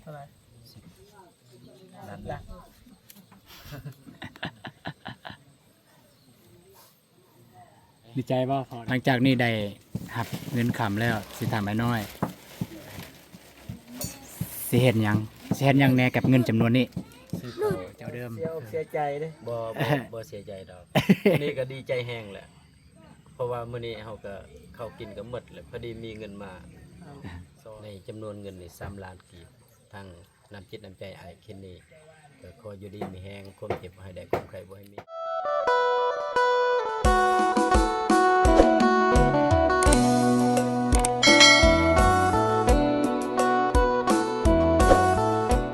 ท่าไหร่ นั่น ละ ดีใจบ่พอหลังจากนี้ได้หักเงินคำแล้วสิทำไอ้น้อยสิเห็นยังสิเห็นยังแน่กับเงินจำนวนนี้ ซื้อเขา เจ้าเดิม เสียอกเสียใจเด้ บ่เสียใจดอก นี่ก็ดีใจแฮงแหละเพราะว่ามื้อนี้เฮาก็เข้ากินก็หมดแหละพอดีมีเงินมาในจำนวนเงินนี่3ล้านกีบทางน้ำจิตน้ำใจอ้ายเคนนี่ก็ขออยู่ดีมีแฮงความเจ็บบ่ให้ได้ความใครบ่ให้มี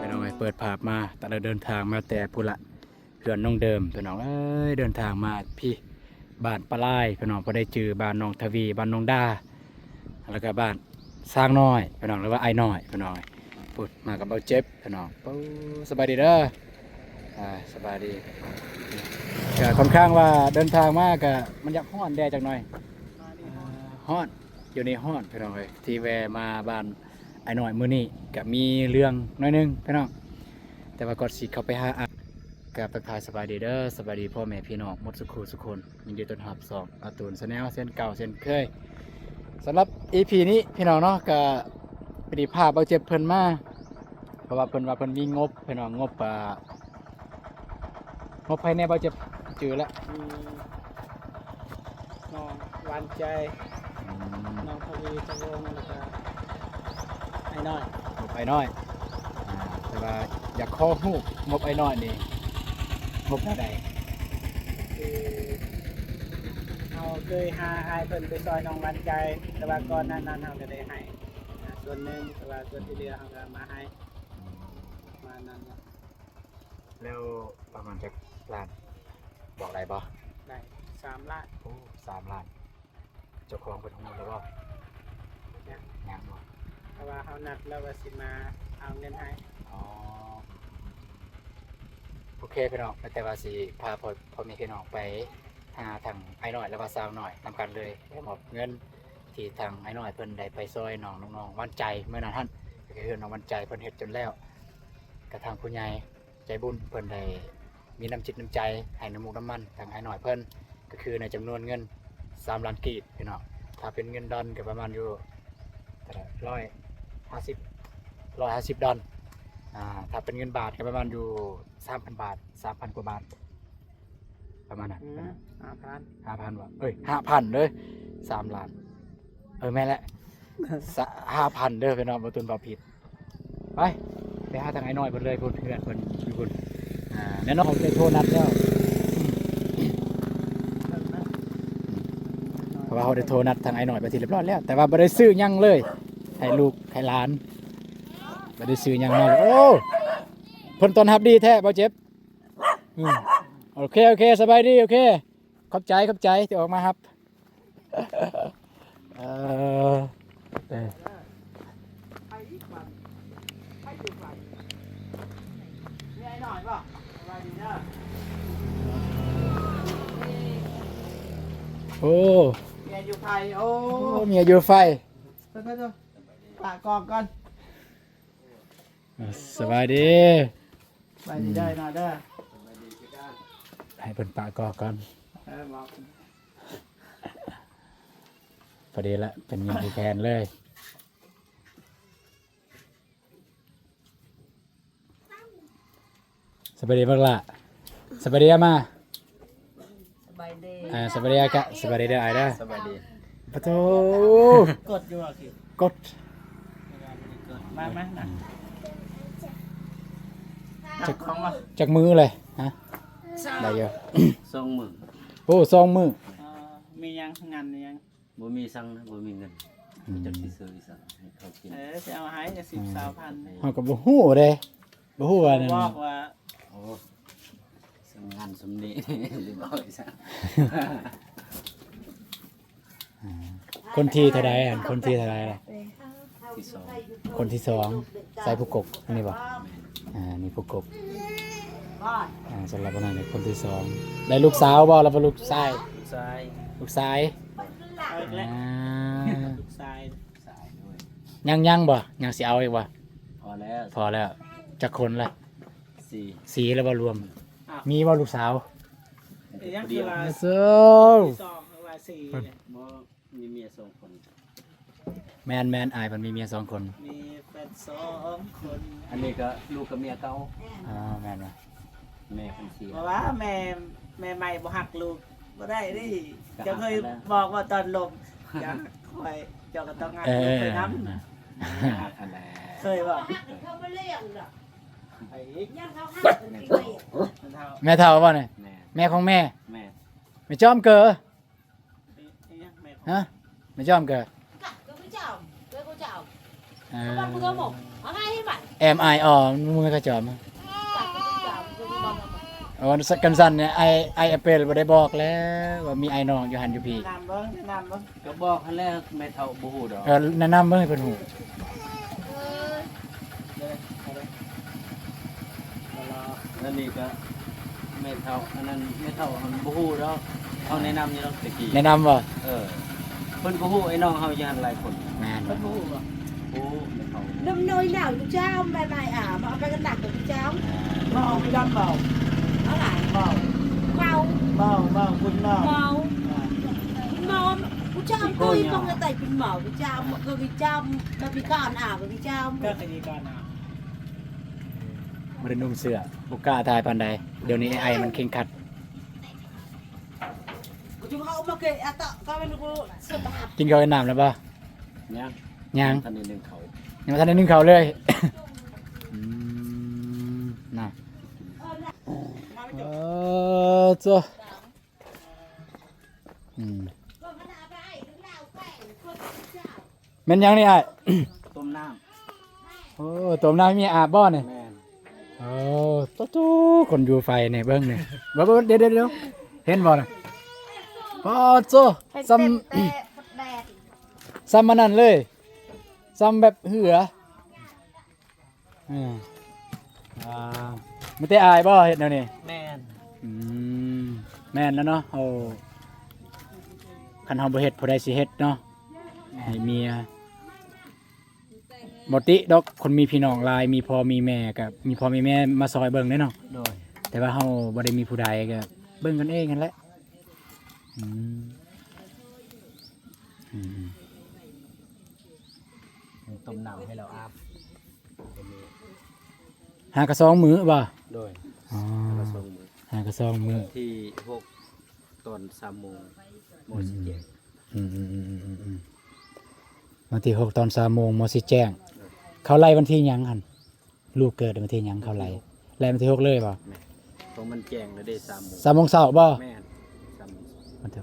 พี่น้องเปิดภาพมาแต่เราเดินทางมาแต่พุละเพื่อนน้องเดิมพี่น้องเอ้ยเดินทางมาพี่บ้านปลาไหลพี่น้องพอได้จือบ้านน้องทวีบ้านน้องดาแล้วก็บ้านสร้างน้อยพี่น้องหรือว่าไอ้น้อยพี่น้องพูดมากับเบาเจ็บพี่น้องปูสบายดีเด้อสบายดีก็ค่อนข้างว่าเดินทางมากก็มันอยากฮ้อนแดดจังหน่อยฮ้อนอยู่ในฮ้อนพี่น้องเลยที่แวะมาบ้านไอ้น้อยมื้อนี้ก็มีเรื่องน้อยหนึงพี่น้องแต่ว่าก่อนสิเข้าไปหากับไปพายสบายดีเด้อสบายดีพ่อแม่พี่น้องหมดสุขสุขคนยินดีต้อนรับ2อาตูนแนลเส้นเก่าเส้นเคยสำหรับ EP นี้พี่น้องเนาะก็พอดีพาเบาเจ็บเพิ่นมาเพราะว่าเพิ่นว่าเพิ่นมีงบพี่น้องงบงบภายในเบาเจ็บจือแล้ว มีน้องหวานใจน้องทวีตะวงแล้วก็ไอ้น้อย งบไอ้น้อยแต่ว่าอยากขอฮู้งบไอ้น้อยนี่งบเท่าใด คือเราเคยหาอายเพิ่นไปซอยน้องหวานใจ แต่ว่าก่อนหนั้นเราก็ได้ให้ส่วนหนึ่งแต่ว่าส่วนที่เหลือเราก็มาให้มานั้นเนาะ แล้วประมาณจักล้านบอกได้บ่ ได้3 ล้าน โอ้3 ล้านเจ้าของเพิ่นฮู้แล้วบ่ เนี่ย ยังบ่ เพราะว่าเขานัดแล้วว่าสิมาเอาเงินให้ อ๋อโอเคพี่น้องแต่ว่าสิพาพ่อแม่พี่น้องไปหาทางไอ้น้อยแล้วก็สาวน้อยนำกันเลยมอบเงินที่ทางไอ้น้อยเพิ่นได้ไปซอยน้องน้องๆวันใจเมื่อนั้นท่านก็คือน้องวันใจเพิ่นเฮ็ดจนแล้วกระทางผู้ใหญ่ใจบุญเพิ่นได้มีน้ำจิตน้ำใจให้น้ำมูกน้ำมันทางไอ้น้อยเพิ่นก็คือในจำนวนเงิน3 ล้านกีบพี่น้องถ้าเป็นเงินดอลก็ประมาณอยู่เท่าไหร่150ดอลถ้าเป็นเงินบาทก็ประมาณอยู่ 3,000 บาท 3,000 กว่าบาทประมาณนั้น 5,000 5,000 บาท5,000เด้อ3 ล้านแม่นแหละ 5,000เด้อพี่น้องบ่ตุนบ่ผิดไปหาทางไอ้น้อยเพิ่นเลยเพิ่นเพื่อนเพิ่นอยู่เพิ่นแน่นอนเขาได้โทรนัดแล้วเพราะว่าเขาได้โทรนัดทางไอ้น้อยไปที่เรียบร้อยแล้วแต่ว่าบ่ได้ซื้อหยังเลยให้ลูกให้หลานบ่ได้ซื้อหยังมาเลยโอ้เพิ่นต้อนรับดีแท้บ่เจ็บโอเคสบายดีโอเคขอบใจที่ออกมาครับเออ ไปอีกวันไปอยู่ไกลมีไอ้หน่อยป่ะสบายดีเด้อ โอ้ เมียอยู่ไทยโอ้ เมียอยู่ไฟ เดี๋ยวปากกองก่อน สบายดี ไปดีได้หน่อยเด้อ ให้เพิ่นปะกอกก่อน บอก พอดีละเป็นเงินที่แทนเลยสบายดีบ้างล่ะสบายดีอะมา สบายดี สบายดีอะกะสบายดีเด้อไอ้เด้อ สบายดี ปะโถ กดอยู่อ่ะสิ กด มาไหมนะจับของมา จากมือเลยฮะได้เยอะ 20,000 โอ้2 มือ มียังงานยัง บ่มีสั่งนะบ่มีเงินจักสิซื้ออีสั่งให้เขากิน จะเอาให้จะ10,000 เฮาก็บ่ฮู้เด้บ่ฮู้ว่านั่น บอกว่า โอ้สำงานสำนี้ หรือบ่อีสั่ง คนที่เท่าใดอันคนที่เท่าใดล่ะ ที่สอง คนที่2ใส่ผู้กกอันนี้บ่นี่ผู้กกสำหรับวันนั้นคนที่2ได้ลูกสาวบ่แล้วบ่ลูกชาย ซ้าย ลูกชาย เอาอีกแล้วลูกชาย ซ้ายด้วย ยังบ่ยังสิเอาอีกบ่ พ พอแล้ว พอแล้วจักคนละ สี่ สีแล้วบ่รวม อ้าว มีบ่ลูกสาว อีหยังคือว่า โซ่ สองคือว่าสี่เนี่ย บ่มีเมียสองคน แมนอายมันมีเมีย2คน มีแฟนสองคน อันนี้ก็ลูกกับเมียเก่า อ๋อแมนว่ะ แม่คนเสีย เพราะว่าแม่ใหม่บ่หักลูกบ่ได้ดิเจะเคยบอกว่าตอนลมจะคอยเจ้าก็ต้องหัก เอ ลูก อ เคยน้ อันแหละ ำเคยบอก เขาไม่เลี้ยงหรอก ไอ้อีก ยังเขาหักกันกินเลย มันเท่า แม่เฒ่าบ่เนี่ย แม่ แม่ของแม่ แม่ ไม่จอมเกอ ไอ้ยังแม่ของ ฮะไม่จอมเกอ กัดก็ไม่เจ้าเลยก็เจ้า เอ เขาบอกมึงก็บอกเอาไงให้บัตร แอมไออ๋อมึงไม่ก็จอม กัดก็ไม่เจ้ามึงก็ไม่บอก อ๋อสักกันสั้นเนี่ยไอแอปเปิลบ่ได้บอกแล้วว่ามีไอน้องอยู่หันอยู่พี่ แนะนำเบิ้งแนะนำเบิ้ง ก็บอกให้แล้วแม่เฒ่าบ่ฮู้ดอก แนะนำเบิ่งให้เพิ่นฮู้ เดี๋ยวเอาเลยเอารอ แล้วนี่ก็แม่เฒ่าอันนั้นแม่เฒ่ามันบ่ฮู้ดอกเขาแนะนำอยู่ดอกตะกี้ แนะนำบ่ เออเพิ่นก็ฮู้ไอ้น้องเฮาอยู่หั่นหลายคน แม่น เพิ่นบ่ฮู้บ่ ฮู้แม่เฒ่า น้ำน้อยหนาวกูเจ้าใบไม้มาเอาไปกันหนักกับกูเจ้า เมาพี่ดำเมา เอาไหน เมา เมา เมาคุณเมา เมาเมากูเจ้าตุ้ยมองแต่เป็นหมอกูเจ้าก็กูเจ้ามาพิการกับกูเจ้า ก็คดีก่อนนะ บ่ได้นุ่งเสื้อบ่กล้าทายปานใดเดี๋ยวนี้ไอมันเข่งขัด กูจะเอามาเกะอะตะก็ไม่รู้เสื้อผ้า กินข้าวกับน้ำแล้วบ่ ยัง ยัง ท่านนี้นึงเขา ยังบ่ทันได้นึ่งข้าวเลย อืมน่ะ มาไม่ เอ จบ อจ้ะอืม ก็มันเอาไปถึงเราแป้งคนเจ้า แม่นยังนี่ไอ้ ต้มน้ำ โอ้ต้มน้ำให้เมียอาบบ่เนี่ย แม่น โอ้ตู้คนอยู่ไฟเนี่ยเบิ่งเนี่ยบ่เดี๋ยวเห็นบ่น่ะปอโซซ้ำซ้ำมันนั่นเลยซ้ำแบบเหืออืมมันแต่อายบ่เฮ็ดแนวนี้ แม่น อืมแม่นแล้วเนาะโอ้คันเฮาบ่เฮ็ดผู้ใดสิเฮ็ดเนาะให้เมียบ่ติดอกคนมีพี่น้องหลายมีพ่อมีแม่ก็มีพ่อมีแม่มาซอยเบิ่งเด้เนาะ โดย แต่ว่าเฮาบ่ได้มีผู้ใดก็เบิ่งกันเองนั่นแหละอืมอืม ต้มน้ำให้เราอาบ หากระซองมื้อบ่ โดย อ๋อ มาส่งมือ หากระซองมื้อ ที่6ตอน3โมงโมงสิเจ็ด อืมวันที่6ตอน3 โมงมสิแจ้ง เขาไล่วันที่หยังหั่นลูกเกิดวันที่หยังเขาไล่วันที่6เลยบ่ แม่นตรงมันแจ้งแล้วได้3โมง 3 โมงเช้าบ่ แม่น3โมง วันที่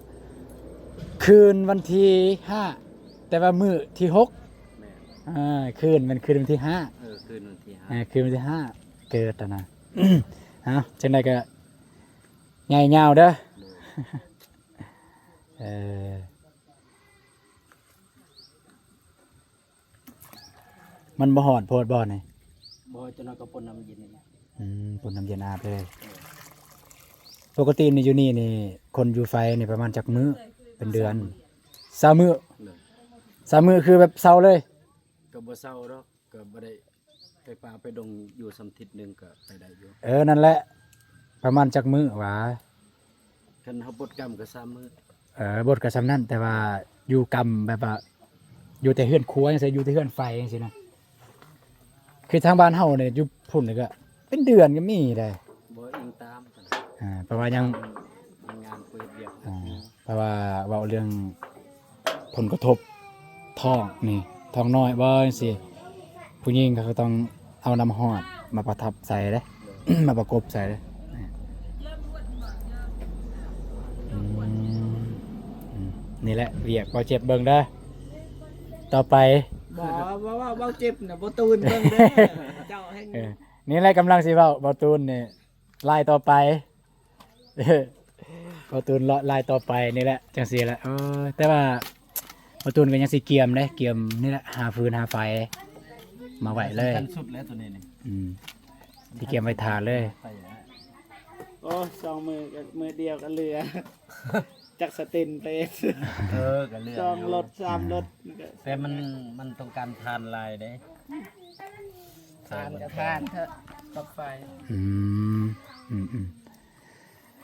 คืนวันที่5แต่ว่ามื้อที่6 แม่น คืนมันคืนวันที่5 คืนวันที่ คืนวันที่5เกิดอะนะ เอาจังไดก็ใหญ่ยาวเด้อ 5โดย เออมันบ่ฮอดโพดบ่นี่ บ่จะน้อยก็ปนน้ำเย็นนี่ ปนน้ำเย็นอาบเลยปกตินี่อยู่นี่นี่คนอยู่ไฟนี่ประมาณจักมื้อเป็นเดือน20มื้อ เลย 20มื้อคือแบบเซาเลย ก็บ่เศร้าดอกก็บ่ได้ไปป่าไปดงอยู่สำทิศหนึงก็ไปได้อยู่ นั่นแหละ ประมาณจักมื้อหว่า คันเฮาปดกรรมก็3มื้อบ ทก็ซำนั้นแต่ว่าอยู่กรรมแบบว่าอยู่แต่เฮือนครัวจังซี่อยู่แต่เฮือนไฟจังซี่นะคือทางบ้านเฮาเนี่ยอยู่พุ่นนี่ก็เป็นเดือนก็มีได้ บ่อิงตามกัน เพราะว่ายัง มันงานคุยเรียก เพราะว่าเว้าเรื่องผลกระทบท้องนี่ท้องน้อยบ่จังซี่ผู้หญิงก็ต้องเอาน้ำฮอดมาประทับใส่เด้ มาประกบใส่เด้อืมนี่แหละเรียกบ่เจ็บเบิ่งเด้อต่อไป บอกว่าเบาเจ็บน่ะบ่ตูนเบิ่งเด้อเจ้าให้ นี่แหละกำลังสิเว้าบ่ตูนนี่ลายต่อไป บ่ตูนลายต่อไปนี่แหละจังซี่แหละแต่ว่าบ่ตูนก็ยังสิเกียมเด้เกียมนี่แหละหาฟืนหาไฟมาไว้เลย กันสุดแล้วตัวนี้นี่ ที่เกียมไว้ทาเลย ไปแล้ว โอ้สองมือกับมือเดียวกันเรือ จากสตินไป ก็เลือก สอง อยู่ รถสามรถ แต่มันต้องการทานลายเด้ ทานกับทานเถอะกับไฟ อืม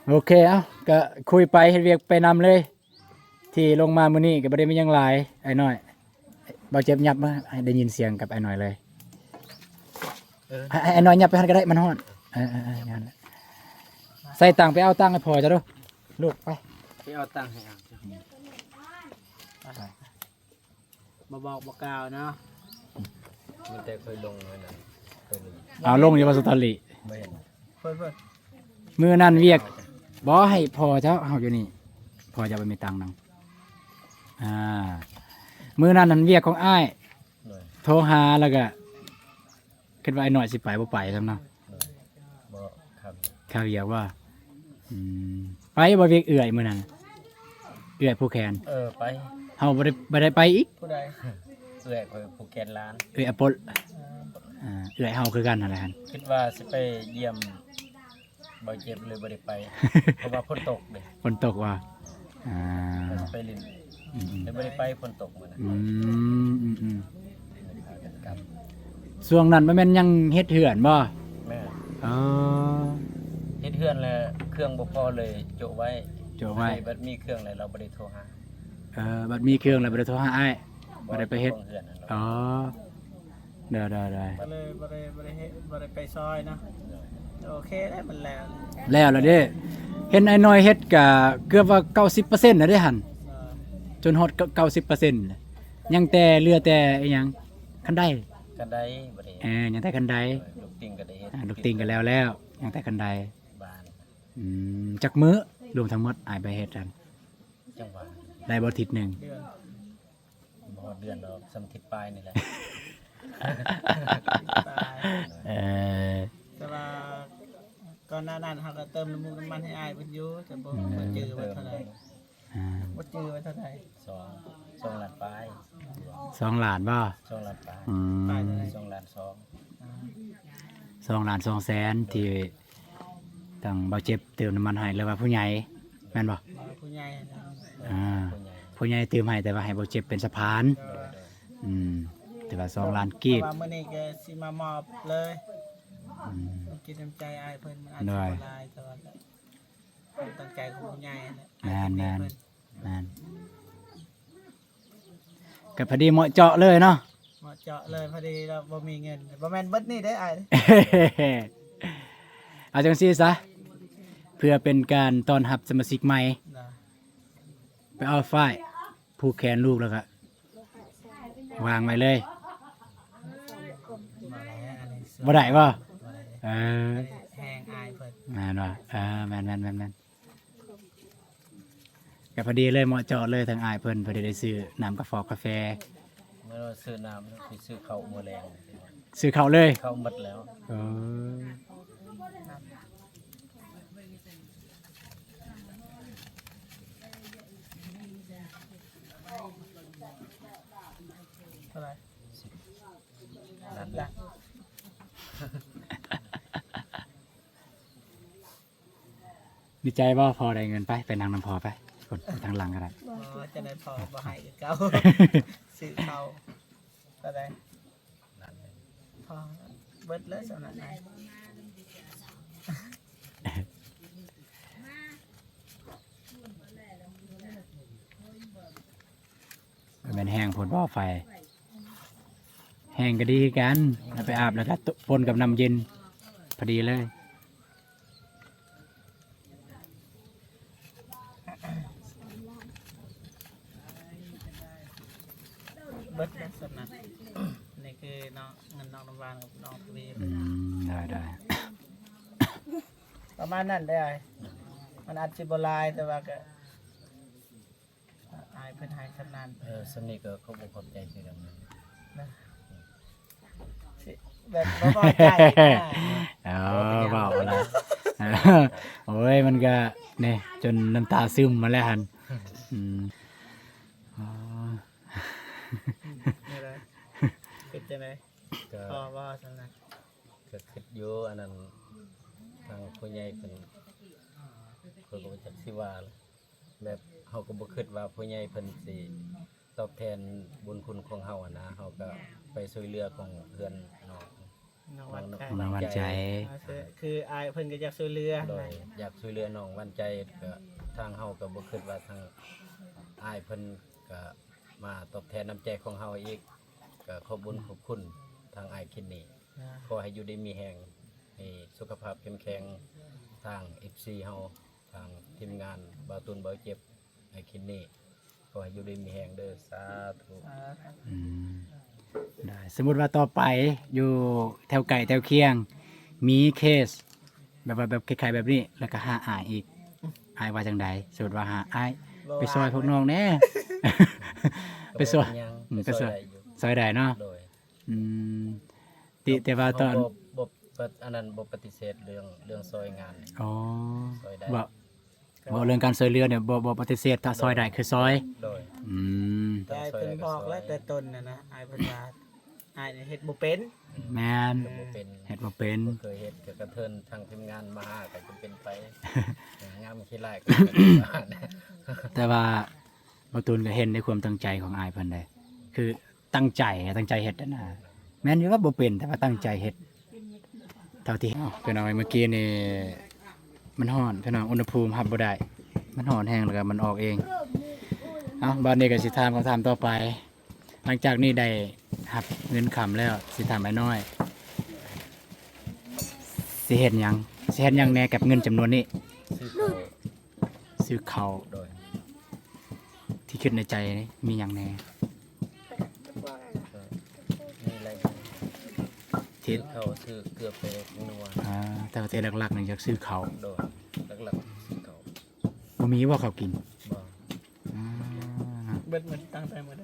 โอเคเอ้าก็คุยไปเฮ็ดเวียกไปนำเลย ที่ลงมามื้อนี้ก็บ่ได้มีหยังหลายไอ้น้อยบ่เจ็บยับมาให้ได้ยินเสียงกับไอ้น้อยเลย เออ ไอ้น้อยยับไปหั่นก็ได้มันฮ้อนงั้นแหละใส่ตังค์ไปเอาตังค์ให้พ่อจ้ะเด้อลูกไป ไปเอาตังค์ให้เอา บ่บอกบ่กล่าวเนาะ มันแต่เคยลงไว้นั่นเคยลง เอาลงอยู่ว่าสตอรี่ ไม่เห็น เพิ่น มื้อนั้นเวียกบ่ให้พ่อเจ้าเฮาอยู่นี่พ่อจะไปมีตังค์นำมื้อนั้นนั่นเวียกของอ้าย หน่อย โทรหาแล้วก็คิดว่าไอ้หน่อยสิไปบ่ไปซ้ำเนาะ หน่อยบ่ครับ ข้าวเวียกว่าไปบ่เวียกเอื่อยมื้อนั้นเอื่อยผู้แขน ไป เฮาบ่ได้ไปอีก ผู้ใด เอื้อยคอยภูเก็ตร้าน เอื่อยอปลเอื่อยเฮาคือกันนั่นแหละหั่น คิดว่าสิไปเยี่ยมบ่เจ็บเลยบ่ได้ไป เพราะว่าฝนตกเด้ ฝนตกว่าอ่า ไปลินเลยบ่ได้ไปฝนตกมื้อนั้น อืม พากันกลับ ช่วงนั้นบ่แม่นยังเฮ็ดเหือนบ่ แม่ อ๋อ เฮ็ดเฮือนแล้วเครื่องบ่พอเลยโจะไว้ โจไว้ บัดมีเครื่องแล้วเราบ่ได้โทรหา บัดมีเครื่องแล้วบ่ได้โทรหาอ้ายบ่ได้ไปเฮ็ด เฮือนนั่น อ๋อได้ บ่เลยบ่ได้เฮ็ดบ่ได้ไปซอยเนาะโอเคได้มันแล้ว แล้วเด้เห็นไอ้น้อยเฮ็ดก็เกือบว่า90%น่ะเด้หั่น จนฮอด90%เลยยังแต่เรือแต่อีหยังคันได กันได้บ่ได้ ยังแต่คันได ลูกติ่งก็ได้เฮ็ด ลูกติงกันแล้วยังแต่คันได บ้าน จักมื้อรวมทั้งหมดอายไปเฮ็ดกัน จังหวัด ได้บ่อาทิตย์หนึง เดือน บ่ฮอดเดือนดอกสำทิศปลายนี่แหละ ตาย เออ แต่ว่าก่อนหน้านั้นเฮาก็เติมน้ำมันให้อ้ายเพิ่นอยู่แต่บ่จื้อว่าเท่าไหร่ อ่า บ่จื้อว่าเท่าไหร่ 2ล้านปลาย 2ล้านบ่ 2ล้านปลาย ปลายเท่าไหร่ 2ล้าน2 2ล้าน2แสนที่ตั้งบ่เจ็บเติมน้ำมันให้หรือว่าผู้ใหญ่แม่นบ่ ผู้ใหญ่นะ อ่า ผู้ใหญ่ ผู้ใหญ่เติมให้แต่ว่าให้บ่เจ็บเป็นสะพาน โดย แต่ว่า2ล้านกีบ ว่ามื้อนี้ก็สิมามอบเลยต้องกินน้ำใจอ้ายเพิ่นมันอาจจะบ่หลายแต่ว่าความตั้งใจของผู้ใหญ่นั่นแหละ แม่นก็พอดีเหมาะเจาะเลยเนาะ เหมาะเจาะเลยพอดีเราบ่มีเงินบ่แม่นเบิดนี่ได้อ้าย เอาจังซี่ซะเพื่อเป็นการต้อนรับสมาชิกใหม่ นะ ไปเอาฝ้ายผูกแขนลูกแล้วก็วางไว้เลย มาแล้วอันนี้ บ่ได้บ่ บ่ได้ เออ แห้งอ้ายเพิ่น แม่นบ่แม่นก็พอดีเลยเหมาะเจาะเลยทางอ้ายเพิ่นพอดีได้ซื้อน้ำกาแฟกาแฟ เมื่อซื้อน้ำแล้วไปซื้อข้าวมื้อแรง ซื้อข้าวเลย ข้าวหมดแล้ว เออ เท่าไหร่ นั่น ละ ดีใจบ่พอได้เงินไปนั่งน้ำพอไปคนทางหลังก็ได้ อ๋อจะได้พอบ่ให้คือเก่าซื้อเขาเท่าไหร่ นั่นเลย พอเบิดเลยสำหรับอ้าย แม่นแห้งผลบ่อไฟ แห้งก็ดีคือกันเอาไปอาบแล้วก็ปนกับน้ำเย็นพอดีเลย เบิดเลยสำหรับนี่คือน้องเงินน้องน้ำหวานกับน้องทวี ได้ ประมาณนั้นได้อ้ายมันอาจสิบ่หลายแต่ว่าก็อ้ายเพิ่นให้ขนาด สำนี้ก็เขาบ่ขอบใจคือกัน นะสิแบบบ่พอใจนะ เอาเบาอะไรโอ้ยมันก็เนี่ยจนน้ำตาซึมมาแล้วฮันอ๋อ นี่เลยคิดจังได๋ ก็ พอบ่ซั่นน่ะ ก็คิดอยู่อันนั้นทางผู้ใหญ่เพิ่นก็บ่จักสิว่าล่ะแบบเฮาก็บ่คิดว่าผู้ใหญ่เพิ่นสิตอบแทนบุญคุณของเฮาอะนะเฮาก็ไปช่วยเหลือของเพื่อนน้อง อื น้องวันใจ น้องวันใจ คืออายเพิ่นก็อยากช่วยเหลือ โดยอยากช่วยเหลือน้องวันใจก็ทางเฮาก็บ่คิดว่าทางอ้ายเพิ่นก็มาตอบแทนน้ำใจของเฮาอีกก็ขอบคุญขอบคุณทางอ้ายคิดนี่ขอให้อยู่ดีมีแรงให้สุขภาพเข้มแข็งทาง FC เฮาทางทีมงานบ่าวตุนบ่าวเจ็บอ้ายคิดนี่ขอให้อยู่ดีมีแรงเด้อสาธุ อืมได้สมมุติว่าต่อไปอยู่แถวไก่แถวเคียง มีเคสแบบคล้ายๆแบบนี้แล้วก็หาอายอีกอายว่าจังใดสมมุติว่าหาอายไปซอยพวกน้องแน่ ไปซอย ยัง ไปซอย ได้อยู่ ซอยใดเนาะ โดย อืมติแต่ว่าตอน เฮาบ่อันนั้นบ่ปฏิเสธเรื่องซอยงาน อ๋อ ซอยได้ บ่เรื่องการซอยเรือเนี่ยบ่ปฏิเสธถ้าซอยใดคือซอย โดย อืม แต่อายเพิ่นบอกแล้วแต่ต้นนะอายเพิ่นว่าอายเนี่ยเฮ็ดบ่เป็น แม่น บ่เป็น เฮ็ดบ่เป็น บ่เคยเฮ็ดก็กระเทินทางทีมงานมาหาก็จะเป็นไปงามขี้ไล่ก็ แต่ว่าบ่ตูนก็เห็นในความตั้งใจของอายเพิ่นได้คือตั้งใจเฮ็ดนั่นน่ะแม่นอยู่ว่าบ่เป็นแต่ว่าตั้งใจเฮ็ดเท่าที่พี่น้องเมื่อกี้นี่มันร้อนพี่น้องอุณหภูมิรับบ่ได้มันร้อนแห้งแล้วก็มันออกเองเอ้าบัดนี้ก็สิถามคำถามต่อไป หลังจากนี้ได้รับเงินคำแล้วสิถามไอ้น้อยสิเฮ็ดหยังแหน่กับเงินจำนวนนี้ ซื้อข้าว ซื้อข้าว โดย ที่คิดในใจนี่มีหยังแหน่ มีอะไร ที่ ซื้อข้าวซื้อเกลือไปนัว แต่ว่าแต่หลักๆนี่อยากซื้อข้าว โดยหลักๆซื้อข้าว บ่มีว่าเขาวกิน บ่ อ่า เบิดมันตั้งแต่มื้อใด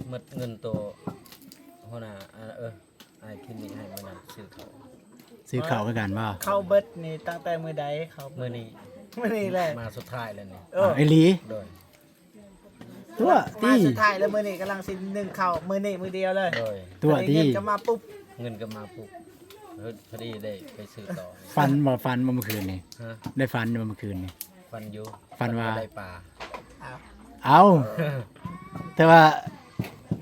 หมดเงินตัวหัวหน้าไอ้คิดนี่ให้มานั่นซื้อข้าว ซื้อข้าวคือกันบ่ เข้าเบิดนี่ตั้งแต่มื้อใดเขา มื้อนี้ มื้อนี้แหละ มาสุดท้ายแล้วนี่ ไอ้หลี โดย ตัว มา ตี้ สุดท้ายแล้วมื้อนี้กำลังสินึ่งข้าวมื้อนี้มื้อเดียวเลย โดย ตัวตี้ เงินก็มาปุ๊บ เงินก็มาปุ๊บพอดีได้ไปซื้อต่อ ฟันบ่เมื่อคืนนี่ ฮะ ได้ฟันบ่เมื่อคืนนี่ ฟันอยู่ ฟันว่า ได้ปลา เอาแต่ว่า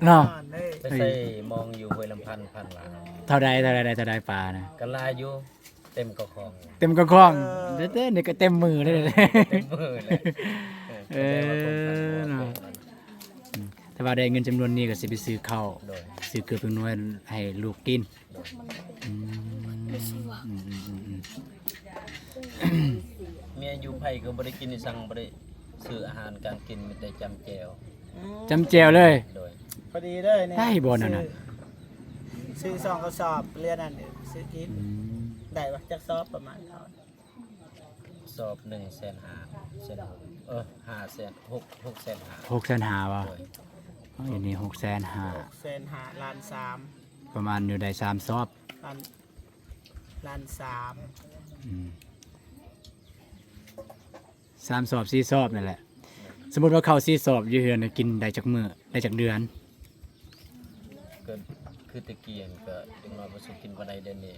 เนาะ อ่อนเลย ไปใส่มองอยู่ห้วยลำพันพันว่า เท่าใดปลานะ กันลายอยู่เต็มกระคอง เต็มกระคองเด้นี่ก็เต็มมือเลย เต็มมือเลย เออเนาะ แต่ว่าได้เงินจำนวนนี้ก็สิไปซื้อข้าว โดย ซื้อเกลือเป็นนวลให้ลูกกิน โดย อืม เมียอยู่ไผก็บ่ได้กินสั่งบ่ได้ซื้ออาหารการกินมีแต่จำแจว จำแจวเลย โดย พอดีเลยเนี่ย ได้บ่นั่นน่ะ ซื้อซองกระสอบเรือนั่นเดี๋ยวซื้อกิน อืม ได้ปะจักซอบประมาณเท่า สอบ1,500,000เส้น5แสน6แสน5 650,000ว่ะ โดย อันนี้650,000 แสนหาล้านสาม ประมาณอยู่ได้3ซอบ ล้านสาม อืม3ซอบ4ซอบนั่นแหละ สมมุติว่าข้าว4ซอบอยู่เฮือนน่ะกินได้จักมื้อได้จักเดือน ก็คือตะเกียงก็เด็กน้อยบ่สุกินบ่ได้เดี๋ยวนี้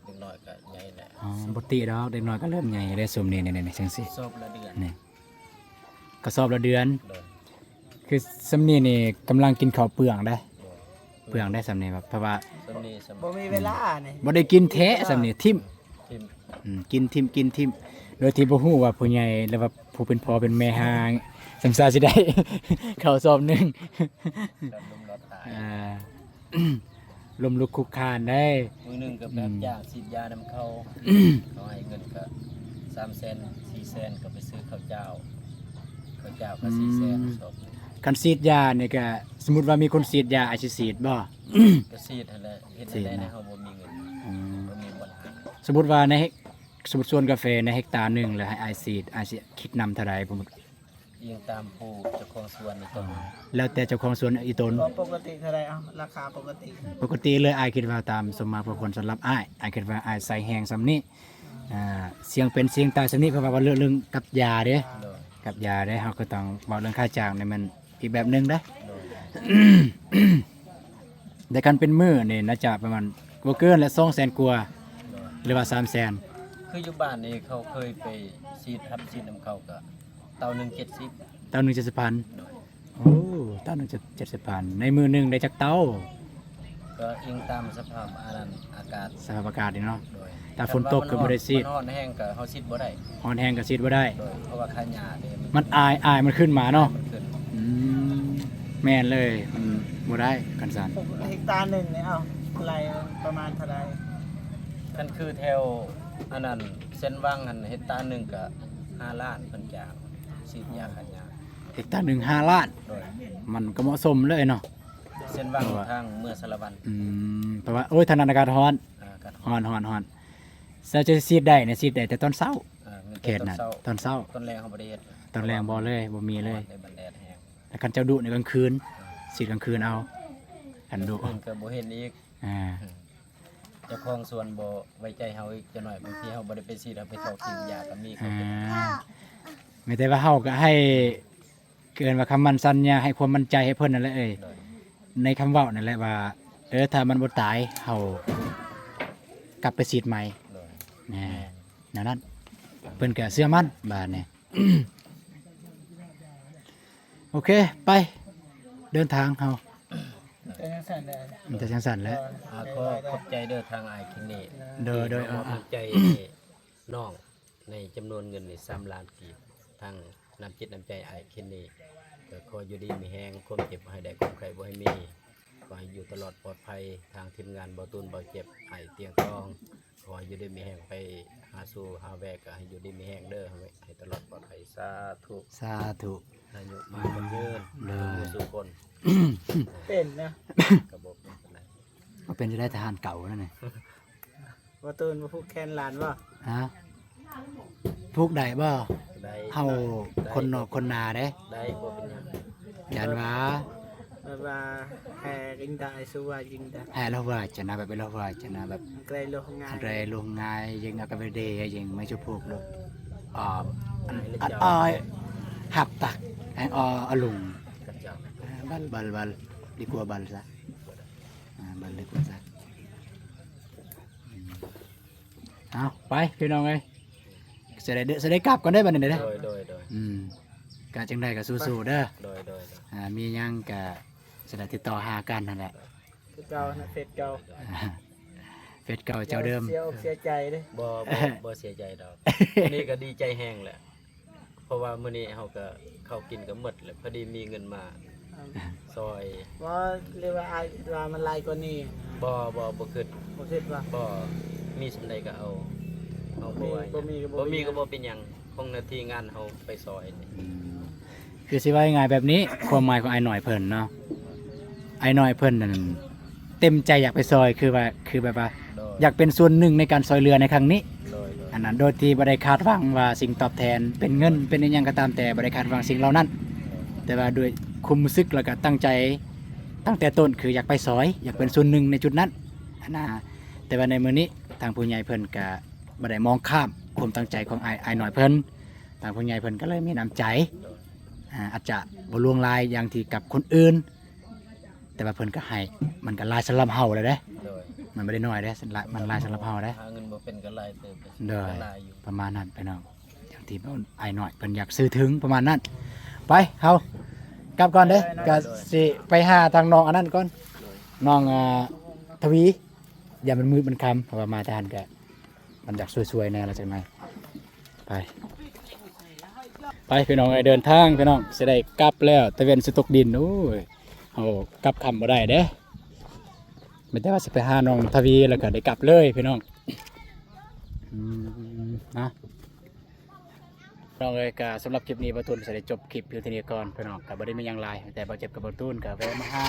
เด็กน้อยก็ใหญ่แหละ อ๋อบ่ติดอกเด็กน้อยก็เริ่มใหญ่ได้สมนี่ๆๆจังซี่ สอบละเดือน นี่ก็สอบละเดือน โดย คือสำนีนี่กำลังกินข้าวเปลืองได้ โดย เปลืองได้สำนีแบบเพราะว่า สำนี้สำ บ่มีเวลาเนี่ย บ่ได้กินแท้สำนีทิม ทิม กินทิมโดยที่บ่ฮู้ว่าผู้ใหญ่หรือว่าผู้เป็นพ่อเป็นแม่หางสำซาสิได้ ข้าวสอบหนึง กับลมรอดตาย อ่า ลมลุกคุกคานได้ มือหนึงก็แบบยาฉีดยานำเข้าเขาให้เงินก็3แสน4แสนก็ไปซื้อข้าวเจ้าก็4แสนสอบ คันฉีดยานี่ก็สมมุติว่ามีคนฉีดยาอาจสิฉีดบ่ ก็ซีดหั่นแหละเฮ็ดได้นะเฮาบ่มีเงิน อืม บ่มีปัญหา สมมุติว่าในสมมุติสวนกาแฟในเฮกตาร์หนึงแล้วให้อายฉีดอาจสิคิดนำเท่าใดผม ยิงตามผู้เจ้าของสวนนี่ต้อง แล้วแต่เจ้าของสวนอีตน ก็ปกติเท่าไหรเอาราคาปกติ ปกติเลยอายคิดว่าตามสมมาพระคนสำหรับอายคิดว่าอายใส่แหงสำนี้เสียงเป็นเสียงตายสำนี้เพราะว่าเรื่องกับยาเด้ โดย กับยาเด้เฮาก็ต้องบอกเรื่องค่าจ้างนี่มันอีกแบบหนึงเด้ โดย แต่การเป็นมื้อนี่น่าจะประมาณบ่เกินละ200,000กว่า โดย หรือว่า300,000 คืออยู่บ้านนี่เขาเคยไปซีดรับซีดนำเขาก็เตาหนึ่ง70 เต้าหนึง70,000โอ้เต้าหนึง70,000ในมื้อหนึงได้จักเต้า ก็อิงตามสภาพอากาศ สภาพอากาศนี่เนาะ โดย ถ้าฝนตกก็บ่ได้ซีด มันร้อนแห้งก็เฮาซีดบ่ได้ ฮ้อนแห้งก็ซีดบ่ได้ โดยเพราะว่าค่าหญ้าเด้ มันอายมันขึ้นมาเนาะ มันขึ้น อืมแม่นเลยมันบ่ได้กันสั่น เฮกตาร์หนึ่งเนี่ยเอาไรประมาณเท่าไร นั่นคือแถวอันนั้นเส้นว่างหันเฮกตาร์หนึงก็5ล้านเพิ่นจ้างซีดยาค่าหญ้า เฮกตาร์หนึ่ง5 ล้าน โดย มันก็เหมาะสมเลยเนาะ เส้นว่างทางเมื่อสารวัน เพราะว่าโอ้ยทางนั้นอากาศร้อน ก็ ร้อนซะจะซีดได้เนี่ยซีดได้แต่ตอนเช้า งิน เขตน่ะต ต้ อนเช้า ต้นแรงเฮาบ่ได้เฮ็ด ตอนแรงบ่เลยบ่มีเลย ในบันแดดแห้ง แต่คันเจ้าดุในกลางคืนซีดกลางคืนเอาคันดุ เพิ่นก็บ่เห็นอีก อ่า เจ้าของสวนบ่ไว้ใจเฮาอีกจักหน่อยบางทีเฮาบ่ได้ไปซีดเอาไปทอกกินยาก็มีก็ อ่า เป็น ไม่แต่ว่าเฮาก็ให้เกินว่าคำมันสัญญาให้ความมั่นใจให้เพิ่นนั่นแหละเอ้ย โดย ในคำเว้านั่นแหละว่าถ้ามันบ่ตายเฮากลับไปซีดใหม่ โดย แน่นั่นเพิ่นก็เชื่อมั่นบาดนี้ โอเคไปเดินทางเฮา เป็นยังสั่นเลย มันจะจังสั่นแล้ว ก็ขอบใจเด้อทางอ้ายคินนี่ โดย ขอบใจน้องในจำนวนเงินนี่3ล้านกีบทางน้ำจิตน้ำใจอ้ายคินนี่ก็ขออยู่ดีมีแฮงความเจ็บบ่ให้ได้ความไข้บ่ให้มีขอให้อยู่ตลอดปลอดภัยทางทีมงานบ่ตูนบ่เจ็บอ้ายเตียงทองขอให้อยู่ดีมีแฮงไปหาสู่หาแวกก็ให้อยู่ดีมีแฮงเด้อให้ตลอดปลอดภัยสาธุ สาธุ อายุมาคนเยิน เลย สู่คน เป็นนะ กระบอกเป็นไร ก็เป็นจะได้ทหารเก่านั่นน่ะ ว่าตูนมาพูดแคนหลานว่า ฮะพวกใดบ่ ได้ เฮาคนนอกคนนาเด้ ได้บ่เป็นหยัง ยันว่า แบบว่าแห่กินได้สู้ว่ากินได้ ให้เราว่าจะนะแบบเราว่าจะนะแบบ ไกลโลกงา อั น นไรลงง่ายยังนักไปเดย์ยังไม่ชุบพวกลูกอัน ให้ อัน เจ้า อ้อยหับตักไอ้อลุง กับเจ้า บัลดีกว่าบัลซะบัลดีกว่าซะเอาไปพี่น้องเอ้ยจะได้กลับกันได้บัดนี้เด้อ โดย กะจังได้ก็สู้ๆเด้อ โดย มีหยังก็จะได้ติดต่อหากันนั่นแหละ คือเก่านะเฟซเก่า เฟซเก่าเจ้าเดิม เสียอกเสียใจเลย บ่เสียใจดอกนี่ก็ดีใจแฮงแหละเพราะว่ามื้อนี้เฮาก็เข้ากินก็หมดแหละพอดีมีเงินมาซอย ว่าเรียกว่าไอ้ว่ามันลายกว่านี้ บ่คิด ผมคิดว่า บ่มีสำใดก็เอาบ่ว่า บ่มีก็บ่ บ่ มี มีก็บ่เป็นหยังคงหน้าที่งานเฮาไปซอยนี่ คือสิว่ายังไงแบบนี้ความหมายของไอ้หน่อยเพิ่นเนาะไอ้หน่อยเพิ่นนั่นเต็มใจอยากไปซอยคือแบบว่า โดย อยากเป็นส่วนหนึ่งในการซอยเรือในครั้งนี้ โดย อันนั้นโดยที่บ่ได้คาดหวังว่าสิ่งตอบแทนเป็นเงินเป็นอหยังก็ตามแต่บ่ได้คาดหวังสิ่งเหล่านั้น แต่ว่าด้วยคุมรู้สึกแล้วก็ตั้งใจตั้งแต่ต้นคืออยากไปซอย อยากเป็นส่วนหนึ่งในจุดนั้นนะแต่ว่าในมื้อนี้ทางผู้ใหญ่เพิ่นก็บ่ได้มองข้ามความตั้งใจของไอ้หน่อยเพิ่นทางผู้ใหญ่เพิ่นก็เลยมีน้ำใจอาจจะบ่ลวงลายอย่างที่กับคนอื่น แต่ว่าเพิ่นก็ให้มันก็ลายสำหรับเฮาเลยเด้ โดย มันไม่ได้น้อยเด้มันลายสำหรับเฮาเด้ หาเงินบ่เป็นก็หลายเติบ เด้อ หลายอยู่ ประมาณนั้นไปน้องอย่างที่ไอ้หน่อยเพิ่นอยากซื้อถึงประมาณนั้นไปเฮากลับก่อนเด้ก็สิไปหาทางน้องอันนั้นก่อนน้องทวีอย่ามันมืดมันคำเพราะว่ามาทานก็มันอยากสวยๆแน่แล้วจังไงไปพี่น้องเดินทางพี่น้องสิได้กลับแล้วตะเวนสิตกดินโอ้ยเฮากลับคำบ่ได้เด้ไม่ได้ว่าสิไปหาน้องทวีแล้วก็ได้กลับเลยพี่น้องนะน้องเอ้ยก็สำหรับคลิปนี้บ่ตูนสิได้จบคลิปเพียงเท่านี้ก่อนพี่น้องก็บ่ได้มีหยังหลายแต่บ่เจ็บกับบ่ตูนก็แวะมาหา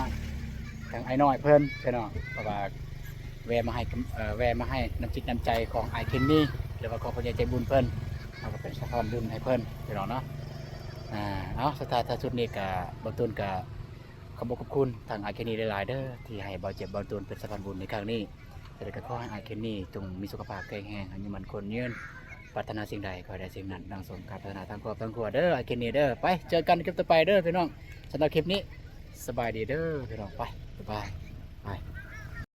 ทางไอ้น้อยเพิ่นพี่น้องเพราะว่าแวะมาให้น้ำจิตน้ำใจของไอ้เคนนี่หรือว่าของผู้ใหญ่ใจบุญเพิ่นเราก็เป็นสะพานบุญให้เพิ่นพี่น้องเนาะเอาสุดท้ายท้ายสุดนี้ก็บ่ตูนก็ขอบคุณทางไอ้เคนนี่หลายๆเด้อที่ให้บ่เจ็บบ่ตูนเป็นสะพานบุญในครั้งนี้แต่ก็ขอให้ไอ้เคนนี่จงมีสุขภาพแข็งแรงอายุมันคนยืนปรารถนาสิ่งใดขอให้ได้สิ่งนั้นดังสมการปรารถนาทั้งครอบทั้งครัวเด้อไอ้เคนนี่เด้อไปเจอกันคลิปต่อไปเด้อพี่น้องสำหรับคลิปนี้สบายดีเด้อพี่น้องไปบ๊ายบาย